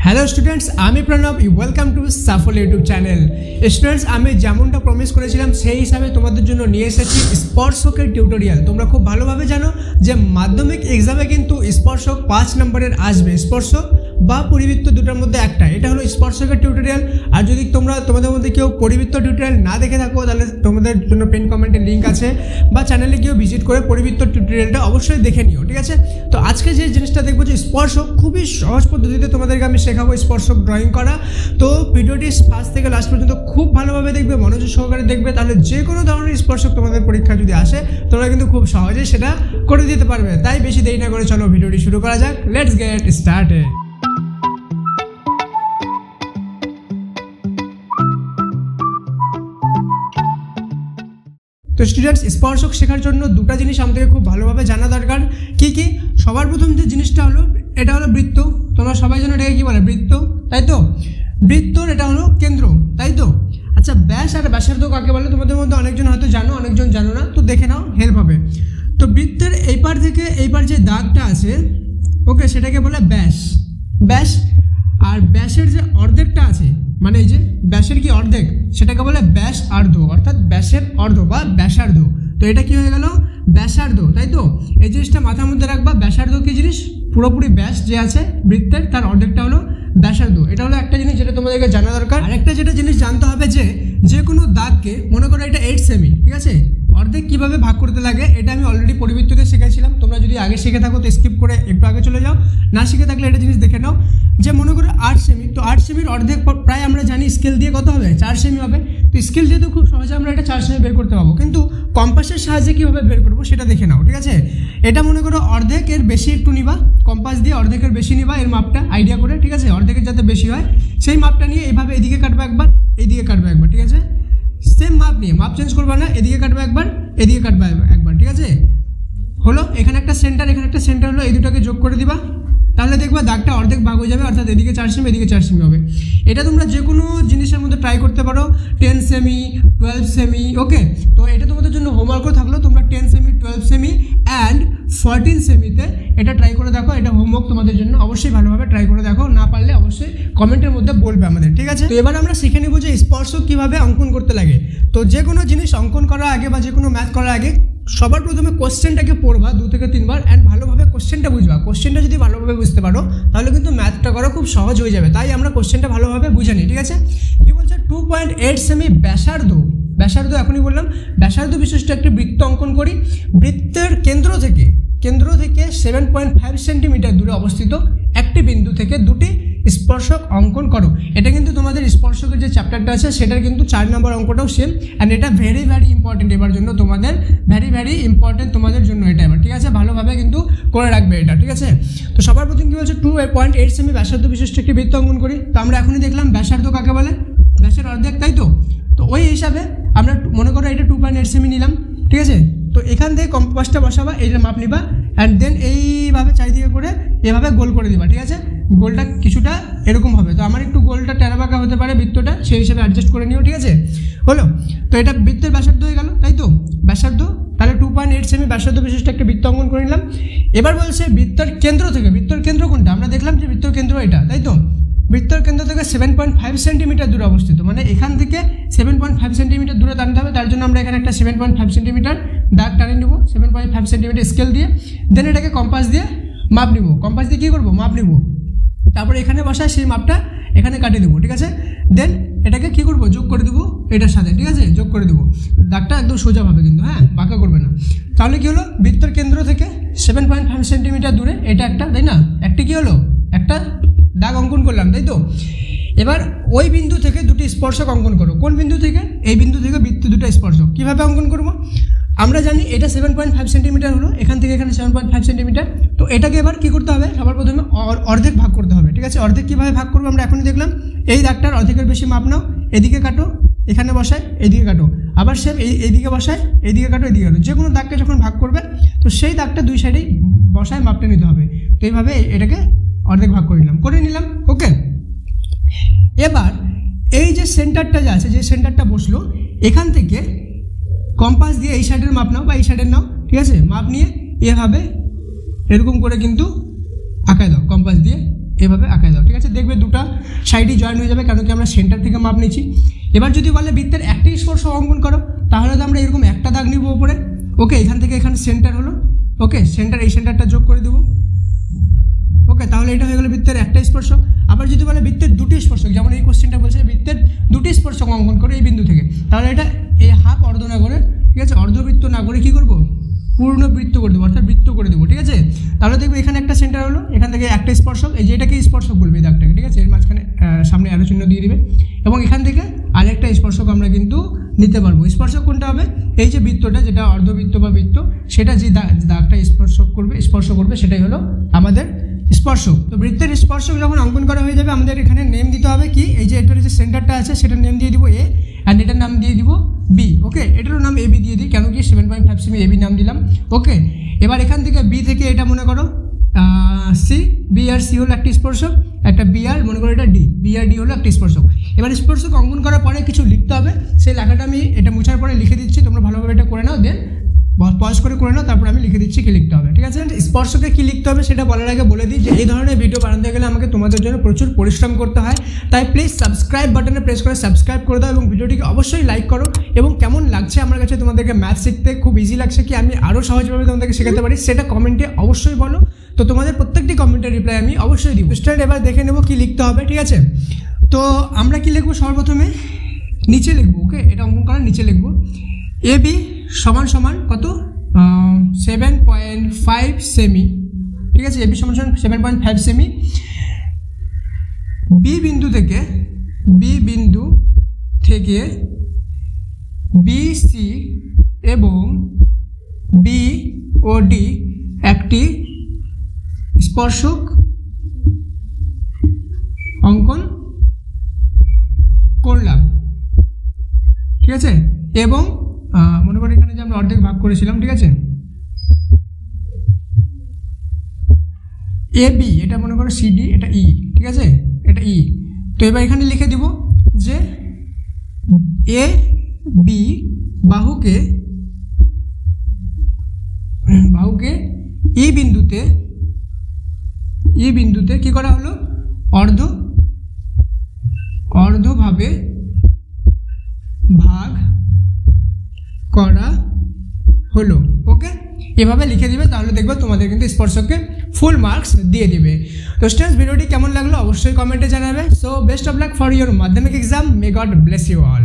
Hello students, আমি Pranab. Welcome to Shuffle YouTube channel. Students, আমি যেমনটা প্রমিস করেছিলাম সেই হিসাবে তোমাদের জন্য নিয়ে এসেছি স্পর্শকের টিউটোরিয়াল। তোমরা খুব ভালোভাবে জানো যে মাধ্যমিক এক্সামে কিন্তু স্পর্শক 5 নম্বরের আসবে। স্পর্শক বা পরিবৃত্ত দুটোর মধ্যে একটা, এটা হলো স্পর্শকের টিউটোরিয়াল। আর যদি তোমাদের মধ্যে কেউ পরিবৃত্ত টিউটোরিয়াল না দেখে থাকো তাহলে তোমাদের জন্য পেন কমেন্টের লিঙ্ক আছে, বা চ্যানেলে গিয়েও ভিজিট করে পরিবৃত্ত টিউটোরিয়ালটা অবশ্যই দেখে নিও, ঠিক আছে? তো আজকে যে জিনিসটা দেখবো যে স্পর্শক, খুবই সহজ পদ্ধতিতে তোমাদেরকে আমি শেখাবো স্পর্শক ড্রয়িং করা। তো ভিডিওটি ফার্স্ট থেকে লাস্ট পর্যন্ত খুব ভালোভাবে দেখবে, মনোযোগ সহকারে দেখবে, তাহলে যে কোনো ধরনের স্পর্শক তোমাদের পরীক্ষা যদি আসে তোমরা কিন্তু খুব সহজেই সেটা করে দিতে পারবে। তাই বেশি দেরি না করে চলো ভিডিওটি শুরু করা যাক। Let's get started. তো স্টুডেন্টস, স্পর্শক শেখার জন্য দুটো জিনিস আমাদেরকে খুব ভালোভাবে জানা দরকার। কি কি? সবার প্রথম যে জিনিসটা হলো, এটা হলো বৃত্ত। তোমরা সবাই জানো এটাকে কি বলে? বৃত্ত, তাই তো? বৃত্তর এটা হলো কেন্দ্র, তাই তো? আচ্ছা, ব্যাস আর ব্যাসার্ধ কাকে বলে? তোমাদের মধ্যে অনেকজন হয়তো জানো, অনেকজন জানো না, তো দেখে নাও, হেল্প হবে। তো বৃত্তের এই পার থেকে এই পার যে দাগটা আছে, ওকে, সেটাকে বলে ব্যাস। ব্যাস আর ব্যাসের যে অর্ধেকটা আছে, মানে এই যে ব্যাসের কি অর্ধেক, সেটাকে বলে ব্যাসার্ধ, অর্থাৎ ব্যাসের অর্ধ বা ব্যাসার্ধ। তো এটা কি হয়ে গেল? ব্যাসার্ধ, তাই তো? এই জিনিসটা মাথার মধ্যে রাখবা। ব্যাসার্ধ কি জিনিস? পুরোপুরি ব্যাস যে আছে বৃত্তের, তার অর্ধেকটা হলো ব্যাসার্ধ। এটা হলো একটা জিনিস যেটা তোমাদেরকে জানা দরকার। আরেকটা যেটা জিনিস জানতে হবে যে কোনো দাগকে, মনে করো এটা 8 সেমি, ঠিক আছে? অর্ধেক কীভাবে ভাগ করতে লাগে এটা আমি অলরেডি পরিবৃত্ততে শিখেছিলাম। তোমরা যদি আগে শিখে থাকো তো স্কিপ করে একটু আগে চলে যাও, না শিখে থাকলে এটা জিনিস দেখে নাও। যে মনে করো 8 সেমি, তো 8 সেমির অর্ধেক প্রায় আমরা জানি স্কেল দিয়ে কত হবে? 4 সেমি হবে। তো স্কেল যেহেতু খুব সহজে আমরা এটা 4 সেমি বের করতে পারবো, কিন্তু কম্পাসের সাহায্যে কীভাবে বের করবো সেটা দেখে নাও, ঠিক আছে? এটা মনে করো অর্ধেকের বেশি একটু নিবা, কম্পাস দিয়ে অর্ধেকের বেশি নিবা, এর মাপটা আইডিয়া করে, ঠিক আছে? অর্ধেকের যাতে বেশি হয় সেই মাপটা নিয়ে এইভাবে এদিকে কাটবে একবার, এইদিকে কাটবে একবার, ঠিক আছে? সেম মাপ নিয়ে, মাপ চেঞ্জ করবে না, এদিকে কাটবে একবার, এদিকে কাটবে একবার, ঠিক আছে? হলো, এখানে একটা সেন্টার, এখানে একটা সেন্টার হলো, এই দুটোকে যোগ করে দিবা, তাহলে দেখবা দাগটা অর্ধেক ভাগ হয়ে যাবে, অর্থাৎ এদিকে 4 সেমি, এদিকে 4 সেমি হবে। এটা তোমরা যে কোনো জিনিসের মধ্যে ট্রাই করতে পারো, 10 সেমি, 12 সেমি, ওকে? তো এটা তোমাদের জন্য হোমওয়ার্কও থাকলো, তোমরা 10 সেমি, 12 সেমি অ্যান্ড 14 সেমিতে এটা ট্রাই করে দেখো। এটা হোমওয়ার্ক তোমাদের জন্য, অবশ্যই ভালোভাবে ট্রাই করে দেখো। না পারলে অবশ্যই কমেন্টের মধ্যে বলবে আমাদের, ঠিক আছে? তো এবার আমরা শিখে নেবো যে স্পর্শক কীভাবে অঙ্কন করতে লাগে। তো যে কোনো জিনিস অঙ্কন করার আগে বা যে কোনো ম্যাথ করার আগে সবার প্রথমে কোশ্চেনটাকে পড়বা 2 থেকে 3 বার, অ্যান্ড ভালোভাবে কোশ্চেনটা বুঝবা। কোশ্চেনটা যদি ভালোভাবে বুঝতে পারো তাহলে কিন্তু ম্যাথটা করা খুব সহজ হয়ে যাবে। তাই আমরা কোশ্চেনটা ভালোভাবে বুঝে নিই, ঠিক আছে? কি বলছে? 2.8 সেমি ব্যাসার্ধ, ব্যাসার্ধ এখনই বললাম, ব্যাসার্ধ বিশিষ্ট একটি বৃত্ত অঙ্কন করি। বৃত্তের কেন্দ্র থেকে 7.5 সেন্টিমিটার দূরে অবস্থিত একটি বিন্দু থেকে দুটি স্পর্শক অঙ্কন করো। এটা কিন্তু তোমাদের স্পর্শকের যে চ্যাপ্টারটা আছে সেটার কিন্তু 4 নম্বর অঙ্কটাও সেম, অ্যান্ড এটা ভেরি ভেরি ইম্পর্টেন্ট এবার জন্য তোমাদের, ভেরি ভেরি ইম্পর্টেন্ট তোমাদের জন্য এটা এবার, ঠিক আছে? ভালোভাবে কিন্তু করে রাখবে এটা, ঠিক আছে? তো সবার প্রথম কী বলছে? 2.8 সেমি ব্যাসার্ধ বিশিষ্ট একটি বৃত্ত অঙ্কন করি। তো আমরা এখনই দেখলাম ব্যাসার্ধ কাকে বলে? ব্যাসের অর্ধেক, তাই তো? তো ওই হিসাবে আমরা মনে করো এটা 2.8 সেমি নিলাম, ঠিক আছে? তো এখান থেকে কম্পাসটা বসাবা, এইটা মাপ নিবা, অ্যান্ড দেন এইভাবে চারিদিকে করে এভাবে গোল করে দিবা, ঠিক আছে? গোলটা কিছুটা এরকম হবে। তো আমার একটু গোলটা টেরাবাঁকা হতে পারে বৃত্তটা, সেই হিসাবে অ্যাডজাস্ট করে নিও, ঠিক আছে? হলো, তো এটা বৃত্তের ব্যাসার্ধ হয়ে গেল, তাই তো? ব্যাসার্ধ, তাহলে 2.8 সেমি ব্যাসার্ধ বিশিষ্ট একটা বৃত্ত অঙ্কন করে নিলাম। এবার বলছে বৃত্তের কেন্দ্র থেকে, বৃত্তের কেন্দ্র কোনটা? আমরা দেখলাম যে বৃত্তের কেন্দ্র এটা, তাই তো? বৃত্তের কেন্দ্র থেকে 7.5 সেন্টিমিটার দূরে অবস্থিত, মানে এখান থেকে 7.5 সেন্টিমিটার দূরে টানতে হবে। তার জন্য আমরা এখানে একটা 7.5 সেন্টিমিটার দাগ টানিয়ে নেবো, 7.5 সেন্টিমিটার স্কেল দিয়ে। দেন এটাকে কম্পাস দিয়ে মাপ নিব, কম্পাস দিয়ে কী করবো? মাপ নিব। তারপরে এখানে বসায় সেই মাপটা এখানে কাটিয়ে দেবো, ঠিক আছে? দেন এটাকে কী করবো? যোগ করে দেবো এটার সাথে, ঠিক আছে? যোগ করে দেবো, দাগটা একদম সোজা হবে কিন্তু, হ্যাঁ, বাঁকা করবে না। তাহলে কী হলো? বৃত্তের কেন্দ্র থেকে 7.5 সেন্টিমিটার দূরে এটা একটা, তাই না? একটা কী হলো? একটা দাগ অঙ্কন করলাম, তাই তো? এবার ওই বিন্দু থেকে দুটি স্পর্শক অঙ্কন করো। কোন বিন্দু থেকে? এই বিন্দু থেকে বৃত্ত দুটো স্পর্শক। কীভাবে অঙ্কন করবো? আমরা জানি এটা 7.5 সেন্টিমিটার হলো, এখান থেকে এখানে 7.5 সেন্টিমিটার। তো এটাকে এবার কী করতে হবে? সবার প্রথমে অর্ধেক ভাগ করতে হবে, ঠিক আছে? অর্ধেক কীভাবে ভাগ করবো আমরা এখনই দেখলাম। এই দাগটার অর্ধেকের বেশি মাপ নাও, এদিকে কাটো, এখানে বসায়, এদিকে কাটো, আবার সেম এইদিকে বসায়, এইদিকে কাটো, এদিকে কাটো। যে কোনো দাগকে যখন ভাগ করবে তো সেই দাগটা দুই সাইডেই বসায় মাপটা নিতে হবে। তো এইভাবে এটাকে অর্ধেক ভাগ করে নিলাম, ওকে? এবার এই যে সেন্টারটা যা আছে, যে সেন্টারটা বসলো, এখান থেকে কম্পাস দিয়ে এই সাইডের মাপ নাও বা এই সাইডের নাও, ঠিক আছে? মাপ নিয়ে এভাবে এরকম করে কিন্তু আঁকায় দাও, কম্পাস দিয়ে এভাবে আঁকায় দাও, ঠিক আছে। দেখবে দুটো সাইডই জয়েন হয়ে যাবে, কারণ কি আমরা সেন্টার থেকে মাপ নিচ্ছি। এবার যদি বলে বৃত্তের একটাই স্পর্শক অঙ্কন করো, তাহলে তো আমরা এরকম একটা দাগ নিব উপরে, ওকে। এখান থেকে এখানে সেন্টার হলো, ওকে, সেন্টার, এই সেন্টারটা যোগ করে দেবো, ওকে। তাহলে এটা হয়ে গেলো বৃত্তের একটা স্পর্শক। আবার যদি বলে বৃত্তের দুটি স্পর্শক, যেমন এই কোশ্চেনটা বলছে বৃত্তের দুটি স্পর্শক অঙ্কন করে এই বিন্দু থেকে, তাহলে এটা এই হাফ অর্ধ না করে, ঠিক আছে, অর্ধবৃত্ত না করে কী করবো, পূর্ণ বৃত্ত করে দেবো, অর্থাৎ বৃত্ত করে দেবো, ঠিক আছে। তাহলে দেখবো এখানে একটা সেন্টার হলো, এখান থেকে একটা স্পর্শক, এই যেটাকে স্পর্শক বলবে এই দাগটাকে, ঠিক আছে, এর মাঝখানে সামনে আরো চিহ্ন দিয়ে দিবে, এবং এখান থেকে আরেকটা স্পর্শক আমরা কিন্তু নিতে পারবো। স্পর্শক কোনটা হবে, এই যে বৃত্তটা, যেটা অর্ধবৃত্ত বা বৃত্ত, সেটা যে দাগটা স্পর্শ করবে সেটাই হলো আমাদের স্পর্শক। তো বৃত্তের স্পর্শক যখন অঙ্কন করা হয়ে যাবে, আমাদের এখানে নেম দিতে হবে কি, এই যে এটার যে সেন্টারটা আছে সেটার নেম দিয়ে দিব এ, অ্যান্ড এটার নাম দিয়ে দিব বি, ওকে। এটারও নাম এবি দিয়ে দিই, কেন কি 7.5 সেমি এবি নাম দিলাম, ওকে। এবার এখান থেকে বি থেকে এটা মনে করো সি, বি আর সি হলো একটি স্পর্শক, একটা বি আর মনে করো এটা ডি, বি আর ডি হলো একটি স্পর্শক। এবার স্পর্শক অঙ্কন করার পরে কিছু লিখতে হবে, সেই লেখাটা আমি এটা মুছার পরে লিখে দিচ্ছি, তোমরা ভালোভাবে এটা করে নাও, দেন পজ করে নাও, তারপর আমি লিখে দিচ্ছি কী লিখতে হবে, ঠিক আছে। স্পর্শকে কী লিখতে হবে সেটা বলার আগে বলে দিই যে এই ধরনের ভিডিও বানাতে গেলে আমাকে তোমাদের জন্য প্রচুর পরিশ্রম করতে হয়, তাই প্লিজ সাবস্ক্রাইব বাটনে প্রেস করে সাবস্ক্রাইব করে দাও, এবং ভিডিওটিকে অবশ্যই লাইক করো। এবং কেমন লাগছে আমার কাছে তোমাদেরকে ম্যাথ শিখতে, খুব ইজি লাগছে কি আমি আরও সহজভাবে তোমাদেরকে শেখাতে পারি, সেটা কমেন্টে অবশ্যই বলো। তো তোমাদের প্রত্যেকটি কমেন্টের রিপ্লাই আমি অবশ্যই দিব। স্টুডেন্ট এবার দেখে নেবো কী লিখতে হবে, ঠিক আছে। তো আমরা কী লিখবো, সর্বপ্রথমে নিচে লিখবো, ওকে, এটা অঙ্কন করার নিচে লিখবো এ বি সমান সমান কত, 7.5 সেমি, ঠিক আছে। এবি সমান 7.5 সেমি। বি বিন্দু থেকে বিসি এবং বি ও ডি একটি স্পর্শক অঙ্কন করলাম, ঠিক আছে। এবং মনে করি এখানে যে আমরা অর্ধেক ভাগ করেছিলাম, ঠিক আছে, এ বি, এটা মনে করো সিডি, এটা ই, ঠিক আছে, এটা ই। তো এবার এখানে লিখে দিব যে এ বি বাহুকে ই বিন্দুতে কি করা হলো, অর্ধভাবে ভাগ করা হলো, ওকে। এভাবে লিখে দিবে, তাহলে দেখবে তোমাদের কিন্তু স্পর্শককে ফুল মার্কস দিয়ে দিবে। তো স্টুডেন্টস, ভিডিওটি কেমন লাগলো অবশ্যই কমেন্টে জানাবে। So best of luck for your Madhyamik exam, may God bless you all.